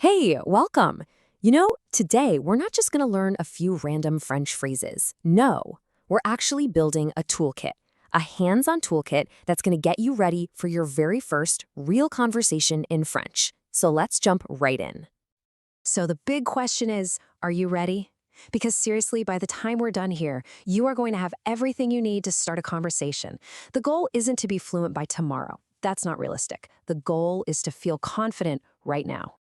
Hey, welcome. Today we're not just going to learn a few random French phrases. No, we're actually building a toolkit, a hands-on toolkit that's going to get you ready for your very first real conversation in French. So let's jump right in. So the big question is, are you ready? Because seriously, by the time we're done here, you are going to have everything you need to start a conversation. The goal isn't to be fluent by tomorrow. That's not realistic. The goal is to feel confident right now.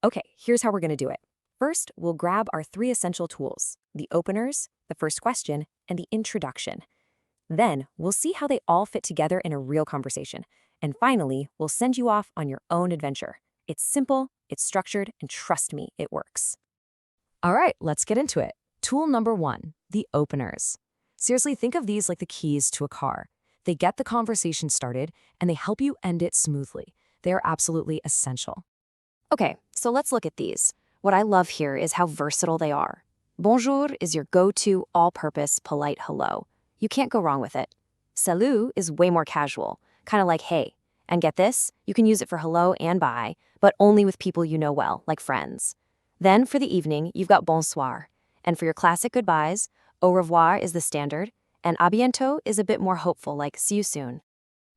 Okay, here's how we're going to do it. First, we'll grab our three essential tools, the openers, the first question, and the introduction. Then, we'll see how they all fit together in a real conversation. And finally, we'll send you off on your own adventure. It's simple, it's structured, and trust me, it works. All right, let's get into it. Tool number 1, the openers. Seriously, think of these like the keys to a car. They get the conversation started, and they help you end it smoothly. They are absolutely essential. Okay, so let's look at these. What I love here is how versatile they are. Bonjour is your go-to, all-purpose, polite hello. You can't go wrong with it. Salut is way more casual, kind of like hey. And get this, you can use it for hello and bye, but only with people you know well, like friends. Then for the evening, you've got Bonsoir. And for your classic goodbyes, au revoir is the standard, and à bientôt is a bit more hopeful, like see you soon.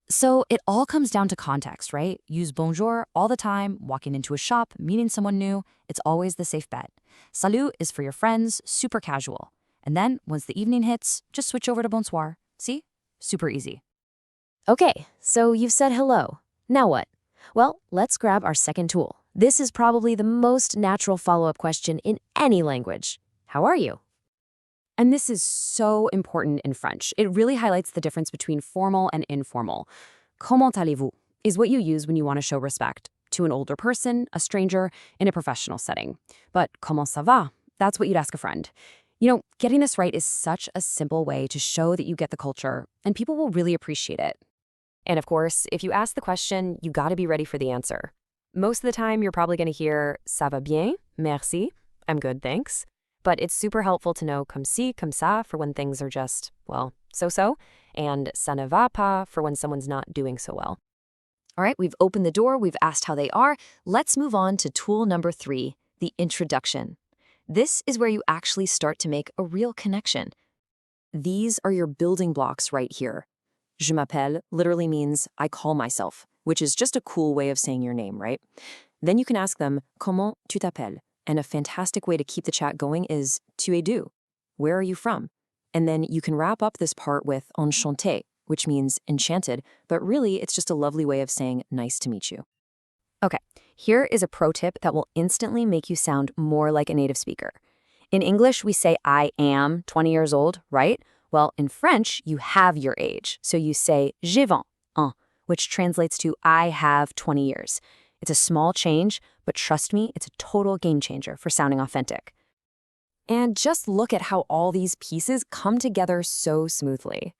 So it all comes down to context, right? Use bonjour all the time, walking into a shop, meeting someone new. It's always the safe bet. Salut is for your friends, super casual. And then, once the evening hits, just switch over to bonsoir. See? Super easy. Okay, so you've said hello. Now what? Well, let's grab our second tool. This is probably the most natural follow-up question in any language. How are you? And this is so important in French. It really highlights the difference between formal and informal. Comment allez-vous is what you use when you want to show respect to an older person, a stranger, in a professional setting. But comment ça va? That's what you'd ask a friend. Getting this right is such a simple way to show that you get the culture, and people will really appreciate it. And of course, if you ask the question, you got to be ready for the answer. Most of the time, you're probably going to hear ça va bien, merci, I'm good, thanks. But it's super helpful to know comme ci, comme ça for when things are just, well, so-so, and ça ne va pas for when someone's not doing so well. All right, we've opened the door, we've asked how they are. Let's move on to tool number 3, the introduction. This is where you actually start to make a real connection. These are your building blocks right here. Je m'appelle literally means I call myself, which is just a cool way of saying your name, right? Then you can ask them, comment tu t'appelles? And a fantastic way to keep the chat going is tu es d'où? Where are you from? And then you can wrap up this part with Enchanté, which means enchanted, but really it's just a lovely way of saying nice to meet you. Okay, here is a pro tip that will instantly make you sound more like a native speaker. In English, we say I am 20 years old, right? Well, in French, you have your age. So you say j'ai 20 ans, which translates to I have 20 years. It's a small change, but trust me, it's a total game changer for sounding authentic. And just look at how all these pieces come together so smoothly.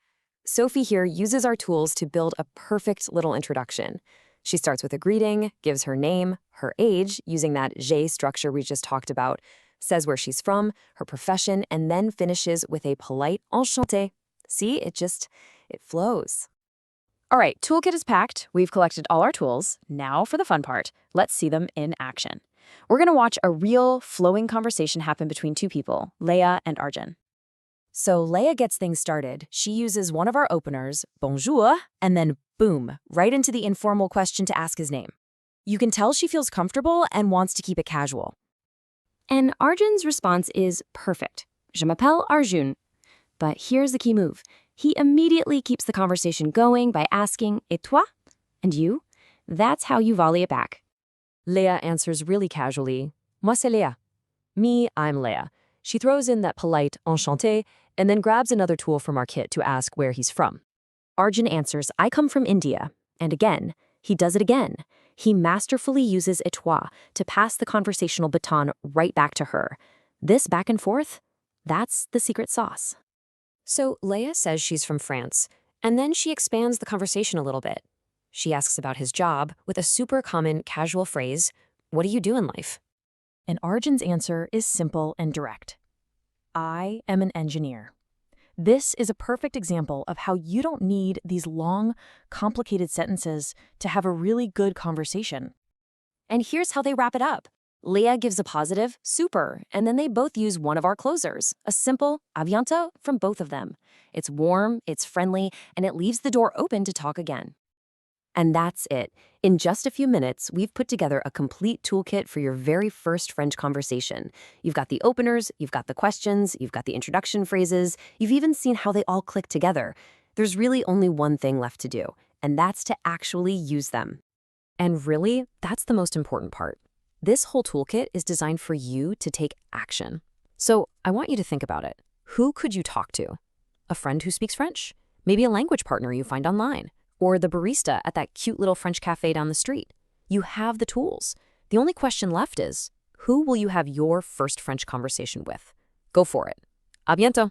Sophie here uses our tools to build a perfect little introduction. She starts with a greeting, gives her name, her age, using that j'ai structure we just talked about, says where she's from, her profession, and then finishes with a polite enchanté. See, it flows. All right, toolkit is packed. We've collected all our tools. Now for the fun part. Let's see them in action. We're going to watch a real flowing conversation happen between two people, Leah and Arjun. So Leah gets things started. She uses one of our openers, bonjour, and then boom, right into the informal question to ask his name. You can tell she feels comfortable and wants to keep it casual. And Arjun's response is perfect. Je m'appelle Arjun. But here's the key move. He immediately keeps the conversation going by asking, et toi? And you? That's how you volley it back. Leah answers really casually, moi c'est Leah. Me, I'm Leah. She throws in that polite enchanté and then grabs another tool from our kit to ask where he's from. Arjun answers, I come from India. And again, he does it again. He masterfully uses et toi to pass the conversational baton right back to her. This back and forth, that's the secret sauce. So Leah says she's from France, and then she expands the conversation a little bit. She asks about his job with a super common casual phrase, what do you do in life? And Arjun's answer is simple and direct. I am an engineer. This is a perfect example of how you don't need these long, complicated sentences to have a really good conversation. And here's how they wrap it up. Leah gives a positive, super, and then they both use one of our closers, a simple à bientôt from both of them. It's warm, it's friendly, and it leaves the door open to talk again. And that's it. In just a few minutes, we've put together a complete toolkit for your very first French conversation. You've got the openers, you've got the questions, you've got the introduction phrases, you've even seen how they all click together. There's really only one thing left to do, and that's to actually use them. And really, that's the most important part. This whole toolkit is designed for you to take action. So I want you to think about it. Who could you talk to? A friend who speaks French? Maybe a language partner you find online? Or the barista at that cute little French cafe down the street? You have the tools. The only question left is, who will you have your first French conversation with? Go for it. À bientôt!